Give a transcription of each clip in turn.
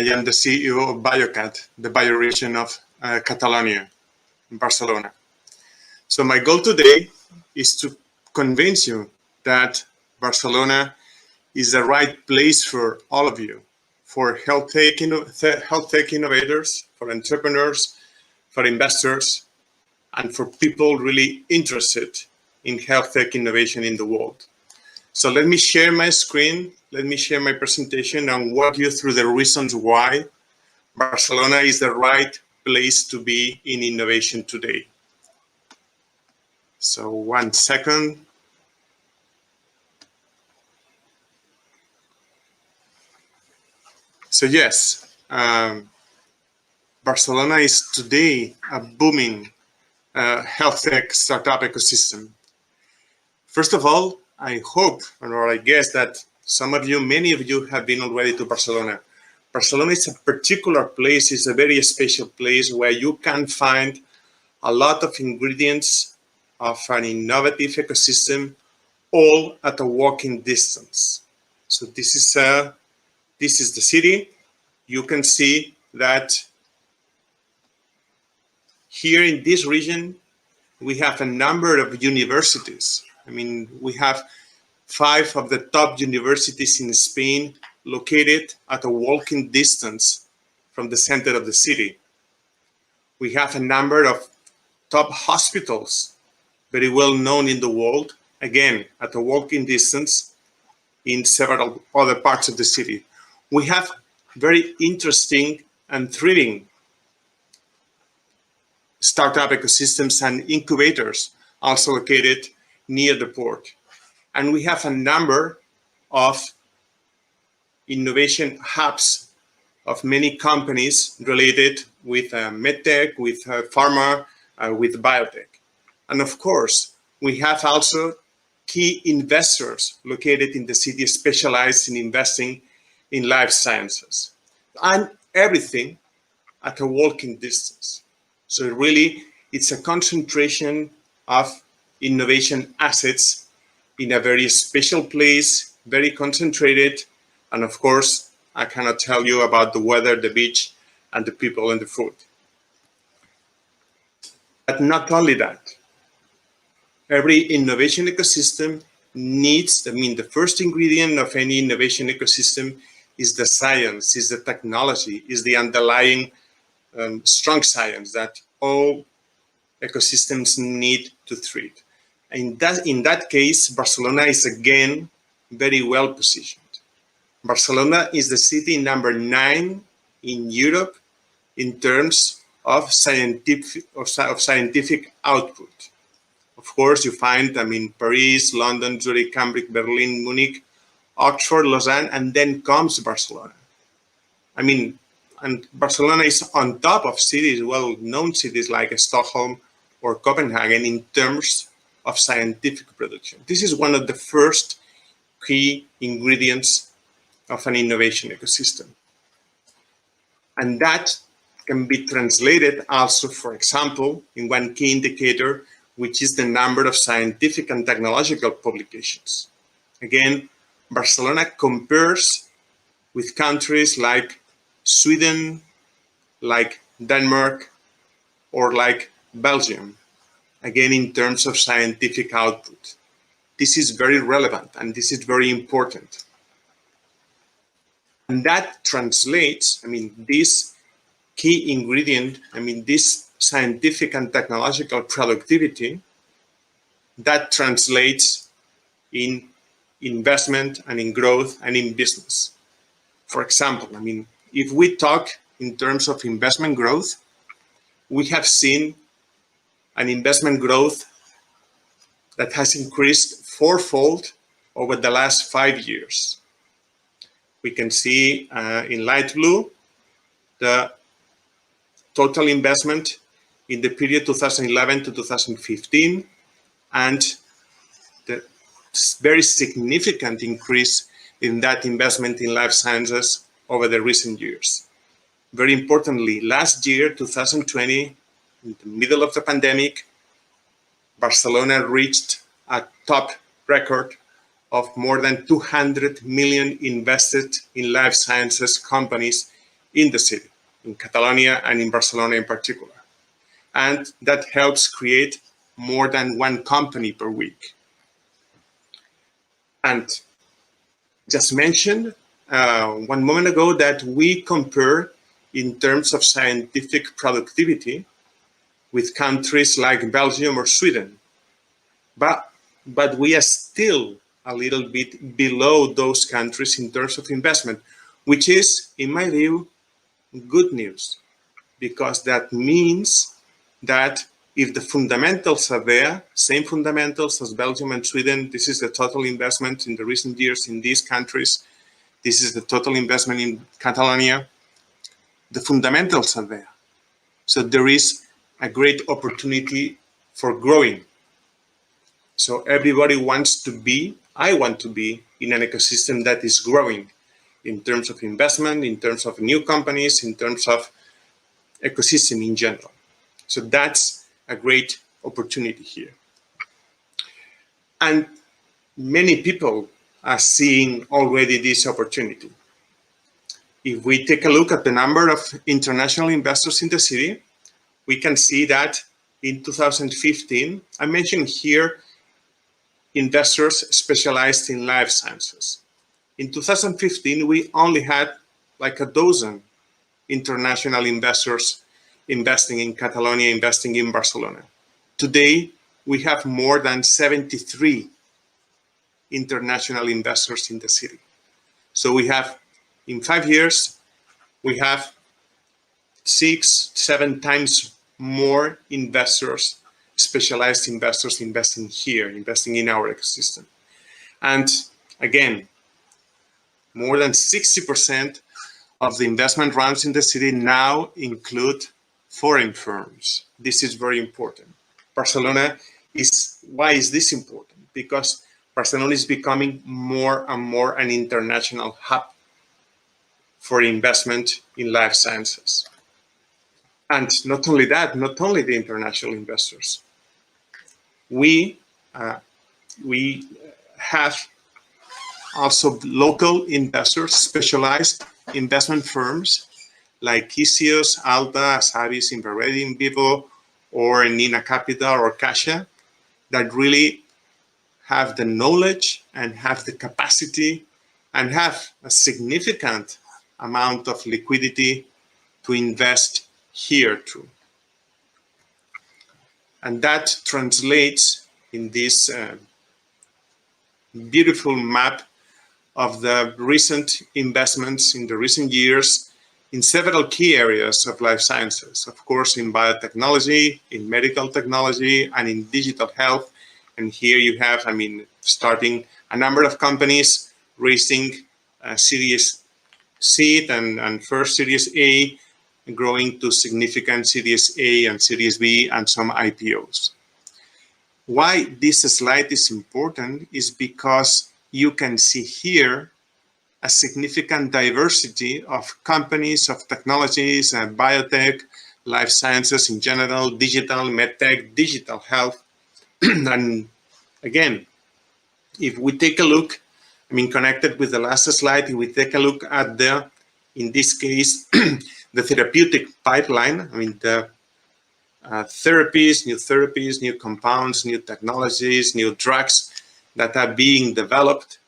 I am the CEO of Biocat, the bioregion of Catalonia, in Barcelona. So my goal today is to convince you that Barcelona is the right place for all of you, for health tech innovators, for entrepreneurs, for investors, and for people really interested in health tech innovation in the world. So let me share my screen, let me share my presentation and walk you through the reasons why Barcelona is the right place to be in innovation today. So 1 second. So yes, Barcelona is today a booming health tech startup ecosystem. First of all, I hope, or I guess that some of you, many of you have been already to Barcelona. Barcelona is a particular place, it's a very special place where you can find a lot of ingredients of an innovative ecosystem, all at a walking distance. So this is the city. You can see that here in this region, we have a number of universities. I mean, we have 5 of the top universities in Spain located at a walking distance from the center of the city. We have a number of top hospitals, very well known in the world, again, at a walking distance in several other parts of the city. We have very interesting and thrilling startup ecosystems and incubators also located near the port. And we have a number of innovation hubs of many companies related with medtech, with pharma, with biotech. And of course, we have also key investors located in the city specialized in investing in life sciences. And everything at a walking distance. So really, it's a concentration of innovation assets in a very special place, very concentrated. And of course, I cannot tell you about the weather, the beach, and the people and the food. But not only that, every innovation ecosystem needs, the first ingredient of any innovation ecosystem is the science, is the technology, is the underlying strong science that all ecosystems need to thrive. In that case, Barcelona is again very well positioned. Barcelona is the city number 9 in Europe in terms of scientific output. Of course, you find, Paris, London, Zurich, Cambridge, Berlin, Munich, Oxford, Lausanne, and then comes Barcelona. And Barcelona is on top of cities, well-known cities like Stockholm or Copenhagen in terms of scientific production. This is one of the first key ingredients of an innovation ecosystem. And that can be translated also, for example, in one key indicator, which is the number of scientific and technological publications. Again, Barcelona compares with countries like Sweden, like Denmark, or like Belgium, again, in terms of scientific output. This is very relevant and this is very important. And that translates, this key ingredient, this scientific and technological productivity, that translates in investment and in growth and in business. For example, if we talk in terms of investment growth, we have seen an investment growth that has increased 4-fold over the last 5 years. We can see in light blue the total investment in the period 2011 to 2015 and the very significant increase in that investment in life sciences over the recent years. Very importantly, last year, 2020, in the middle of the pandemic, Barcelona reached a top record of more than 200 million invested in life sciences companies in the city, in Catalonia and in Barcelona in particular. And that helps create more than one company per week. And just mentioned one moment ago that we compare in terms of scientific productivity with countries like Belgium or Sweden. But we are still a little bit below those countries in terms of investment, which is, in my view, good news, because that means that if the fundamentals are there, same fundamentals as Belgium and Sweden, this is the total investment in the recent years in these countries, this is the total investment in Catalonia, the fundamentals are there. So there is a great opportunity for growing. So everybody wants to be, I want to be in an ecosystem that is growing in terms of investment, in terms of new companies, in terms of ecosystem in general. So that's a great opportunity here. And many people are seeing already this opportunity. If we take a look at the number of international investors in the city, we can see that in 2015, I mentioned here investors specialized in life sciences. In 2015, we only had like a dozen international investors investing in Catalonia, investing in Barcelona. Today, we have more than 73 international investors in the city. So we have, in 5 years, we have 6-7 times more investors, specialized investors investing here, investing in our ecosystem. And again, more than 60% of the investment rounds in the city now include foreign firms. This is very important. Barcelona is, why is this important? Because Barcelona is becoming more and more an international hub for investment in life sciences. And not only that, not only the international investors. We have also local investors, specialized investment firms like Kisios, Alta, Asavis, Inverredi, Invivo, or Nina Capital or Caixa, that really have the knowledge and have the capacity and have a significant amount of liquidity to invest here too. And that translates in this beautiful map of the recent investments in the recent years in several key areas of life sciences. Of course, in biotechnology, in medical technology, and in digital health. And here you have, starting a number of companies raising Series C and first Series A, growing to significant Series A and Series B and some IPOs. Why this slide is important is because you can see here a significant diversity of companies, of technologies, and biotech, life sciences in general, digital, medtech, digital health. And again, if we take a look, connected with the last slide, if we take a look at the, in this case, the therapeutic pipeline, the therapies, new compounds, new technologies, new drugs that are being developed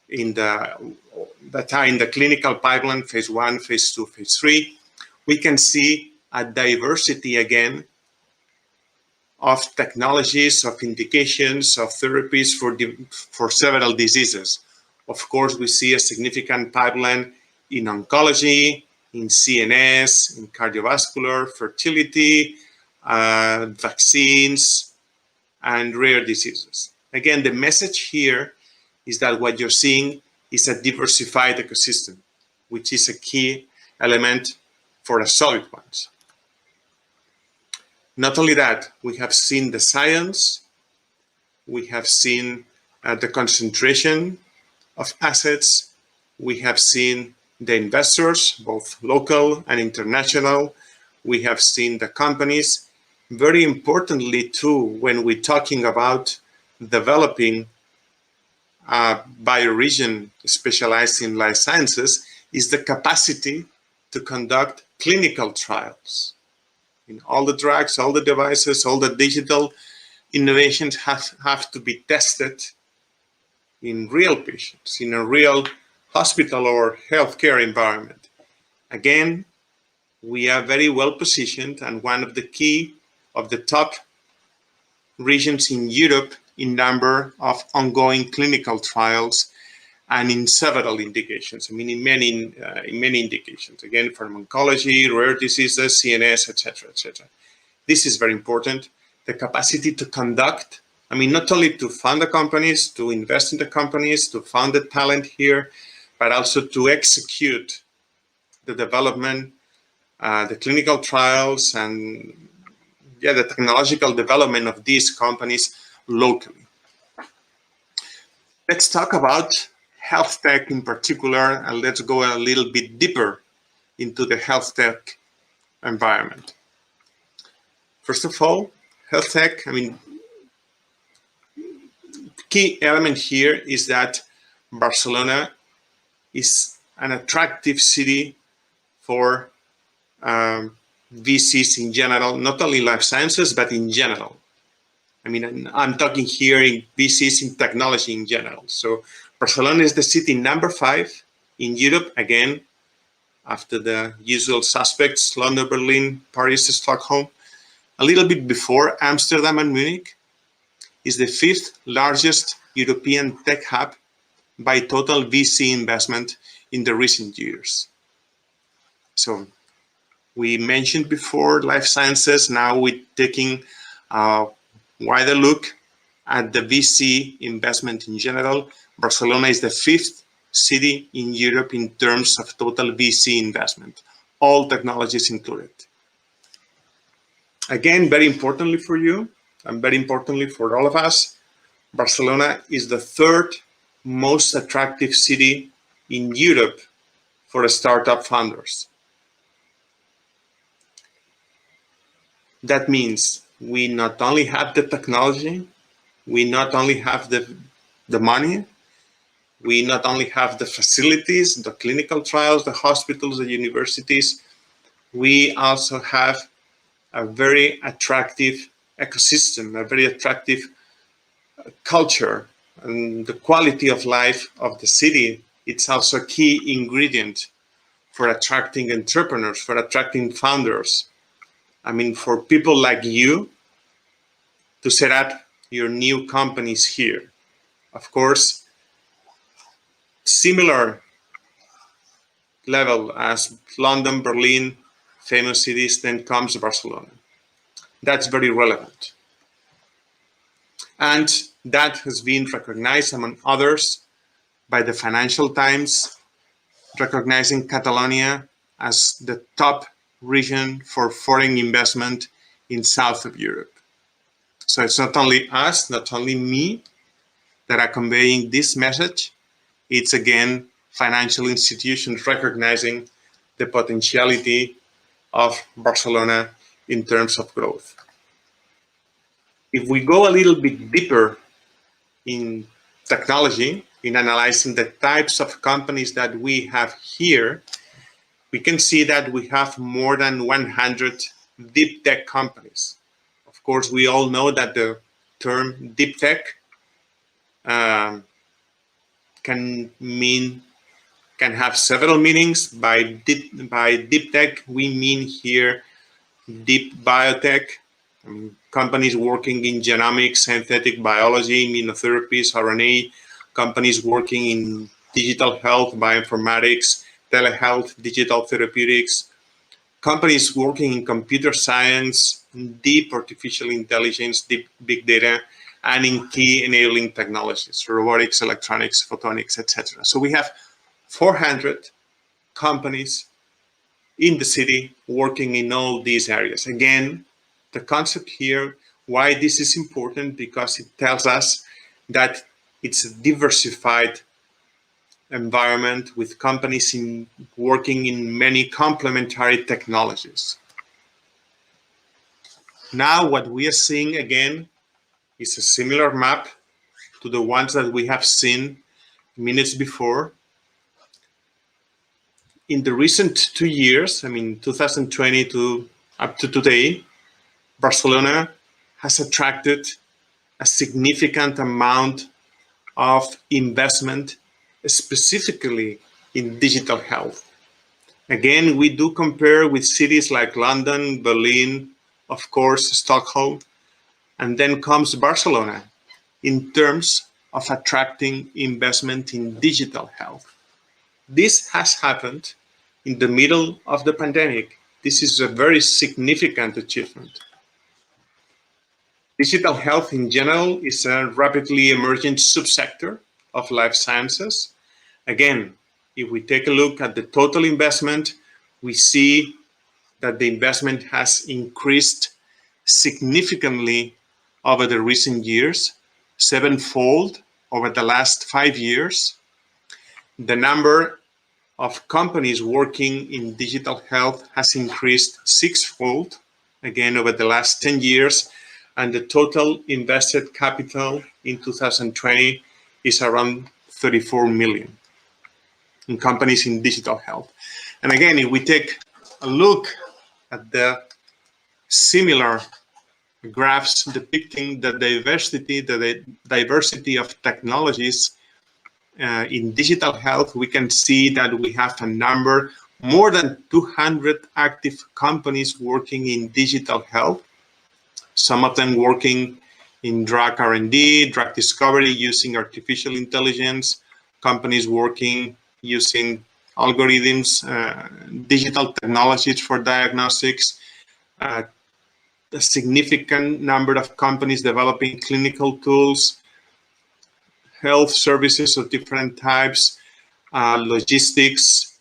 that are in the clinical pipeline, phase 1, phase 2, phase 3, we can see a diversity again of technologies, of indications, of therapies for several diseases. Of course, we see a significant pipeline in oncology, in CNS, in cardiovascular, fertility, vaccines, and rare diseases. Again, the message here is that what you're seeing is a diversified ecosystem, which is a key element for a solid one. Not only that, we have seen the science, we have seen the concentration of assets, we have seen the investors, both local and international, we have seen the companies. Very importantly too, when we're talking about developing a bioregion specialized in life sciences, is the capacity to conduct clinical trials. All the drugs, all the devices, all the digital innovations have to be tested in real patients, in a real hospital or healthcare environment. Again, we are very well positioned and one of the top regions in Europe in number of ongoing clinical trials and in several indications. In many indications. Again, from oncology, rare diseases, CNS, etc., etc. This is very important. The capacity to conduct, not only to fund the companies, to invest in the companies, to fund the talent here, but also to execute the development, the clinical trials, and the technological development of these companies locally. Let's talk about health tech in particular, and let's go a little bit deeper into the health tech environment. First of all, health tech, key element here is that Barcelona is an attractive city for VCs in general, not only life sciences, but in general. I'm talking here in VCs in technology in general. So Barcelona is the city number 5 in Europe, again, after the usual suspects, London, Berlin, Paris, Stockholm. A little bit before Amsterdam and Munich, is the 5th largest European tech hub by total VC investment in the recent years. So we mentioned before life sciences, now we're taking a wider look at the VC investment in general. Barcelona is the 5th city in Europe in terms of total VC investment, all technologies included. Again, very importantly for you, and very importantly for all of us, Barcelona is the 3rd most attractive city in Europe for startup founders. That means we not only have the technology, we not only have the money, we not only have the facilities, the clinical trials, the hospitals, the universities, we also have a very attractive ecosystem, a very attractive culture, and the quality of life of the city. It's also a key ingredient for attracting entrepreneurs, for attracting founders. For people like you to set up your new companies here. Of course, similar level as London, Berlin, famous cities, then comes Barcelona. That's very relevant. And that has been recognized, among others, by the Financial Times, recognizing Catalonia as the top region for foreign investment in south of Europe. So it's not only us, not only me, that are conveying this message. It's again financial institutions recognizing the potentiality of Barcelona in terms of growth. If we go a little bit deeper in technology, in analyzing the types of companies that we have here, we can see that we have more than 100 deep tech companies. Of course, we all know that the term deep tech can have several meanings. By deep tech, we mean here deep biotech, companies working in genomics, synthetic biology, immunotherapies, RNA, companies working in digital health, bioinformatics, telehealth, digital therapeutics, companies working in computer science, deep artificial intelligence, deep big data, and in key enabling technologies, robotics, electronics, photonics, etc. So we have 400 companies in the city working in all these areas. Again, the concept here, why this is important, because it tells us that it's a diversified environment with companies working in many complementary technologies. Now what we are seeing again is a similar map to the ones that we have seen minutes before. in the recent 2 years, 2020 to up to today, Barcelona has attracted a significant amount of investment, specifically in digital health. Again, we do compare with cities like London, Berlin, of course, Stockholm, and then comes Barcelona in terms of attracting investment in digital health. This has happened in the middle of the pandemic. This is a very significant achievement. Digital health in general is a rapidly emerging subsector of life sciences. Again, if we take a look at the total investment, we see that the investment has increased significantly over the recent years, sevenfold over the last 5 years. The number of companies working in digital health has increased sixfold, again, over the last 10 years. And the total invested capital in 2020 is around 34 million in companies in digital health. And again, if we take a look at the similar graphs depicting the diversity of technologies in digital health, we can see that we have a number, more than 200 active companies working in digital health. Some of them working in drug R&D, drug discovery using artificial intelligence, companies working using algorithms, digital technologies for diagnostics, a significant number of companies developing clinical tools, health services of different types, logistics.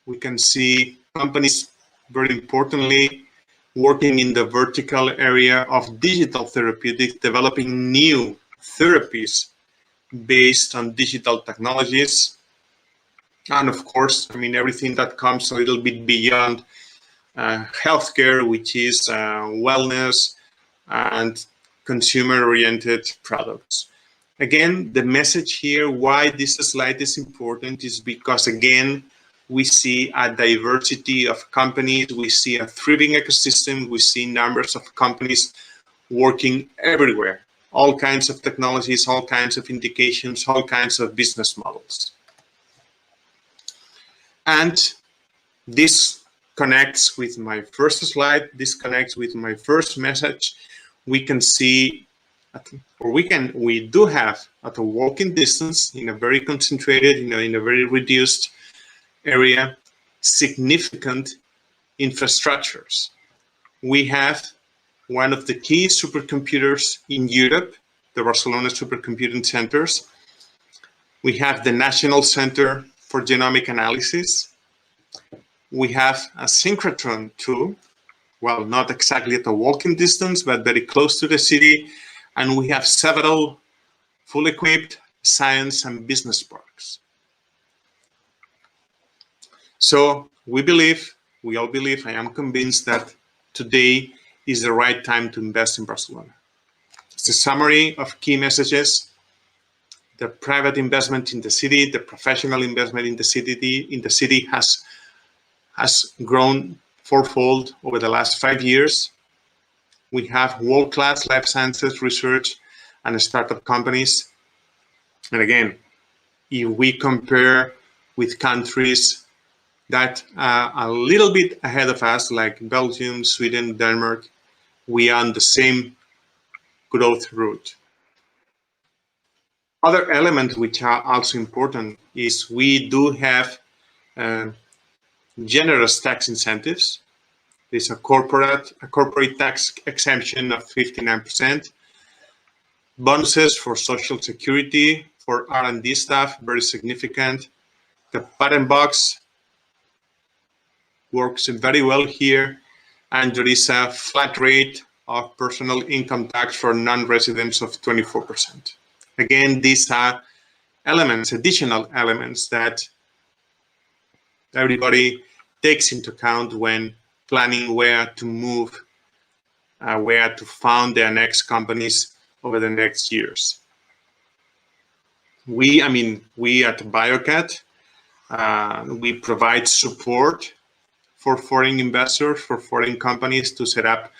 We can see companies, very importantly, working in the vertical area of digital therapeutics, developing new therapies based on digital technologies. And of course, everything that comes a little bit beyond healthcare, which is wellness and consumer-oriented products. Again, the message here, why this slide is important, is because, again, we see a diversity of companies, we see a thriving ecosystem, we see numbers of companies working everywhere, all kinds of technologies, all kinds of indications, all kinds of business models. And this connects with my first slide, this connects with my first message. We can see, we do have at a walking distance, in a very concentrated, in a very reduced area, significant infrastructures. We have one of the key supercomputers in Europe, the Barcelona Supercomputing Centers. We have the National Center for Genomic Analysis. We have a synchrotron too, well, not exactly at a walking distance, but very close to the city. And we have several fully equipped science and business parks. So we all believe, I am convinced that today is the right time to invest in Barcelona. It's a summary of key messages. The private investment in the city, the professional investment in the city has grown fourfold over the last 5 years. We have world-class life sciences research and startup companies. And again, if we compare with countries that are a little bit ahead of us, like Belgium, Sweden, Denmark, we are on the same growth route. Other elements which are also important is we do have generous tax incentives. There's a corporate tax exemption of 59%. Bonuses for social security, for R&D staff, very significant. The patent box works very well here, and there is a flat rate of personal income tax for non-residents of 24%. Again, these are elements, additional elements that everybody takes into account when planning where to move, where to found their next companies over the next years. We at Biocat, We provide support for foreign investors, for foreign companies to set up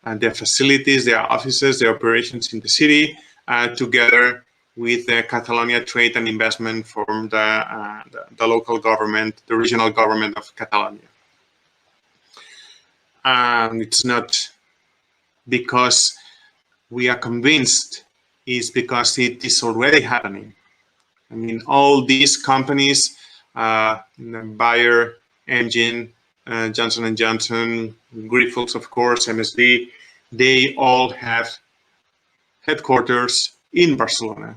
their facilities, their offices, their operations in the city, together with the Catalonia Trade and Investment from the local government, the regional government of Catalonia. And it's not because we are convinced, it's because it is already happening. I mean, all these companies, Bayer, Engine, Johnson & Johnson, Grifols, of course, MSD, they all have headquarters in Barcelona.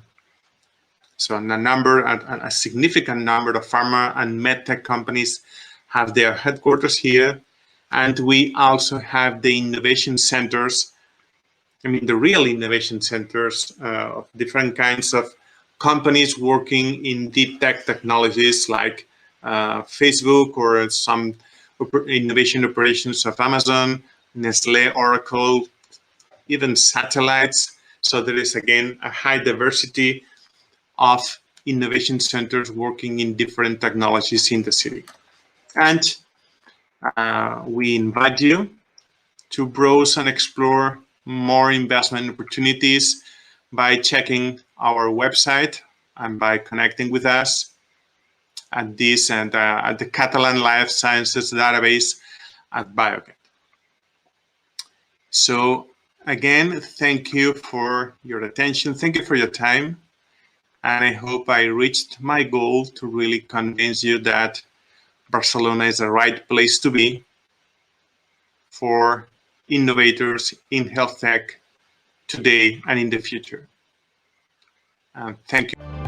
So a significant number of pharma and medtech companies have their headquarters here. And we also have the innovation centers, I mean, the real innovation centers of different kinds of companies working in deep tech technologies like Facebook or some innovation operations of Amazon, Nestle, Oracle, even satellites. So there is, again, a high diversity of innovation centers working in different technologies in the city. And we invite you to browse and explore more investment opportunities by checking our website and by connecting with us at this and at the Catalan Life Sciences database at Biocat. So again, thank you for your attention. Thank you for your time. And I hope I reached my goal to really convince you that Barcelona is the right place to be for innovators in health tech today and in the future. Thank you.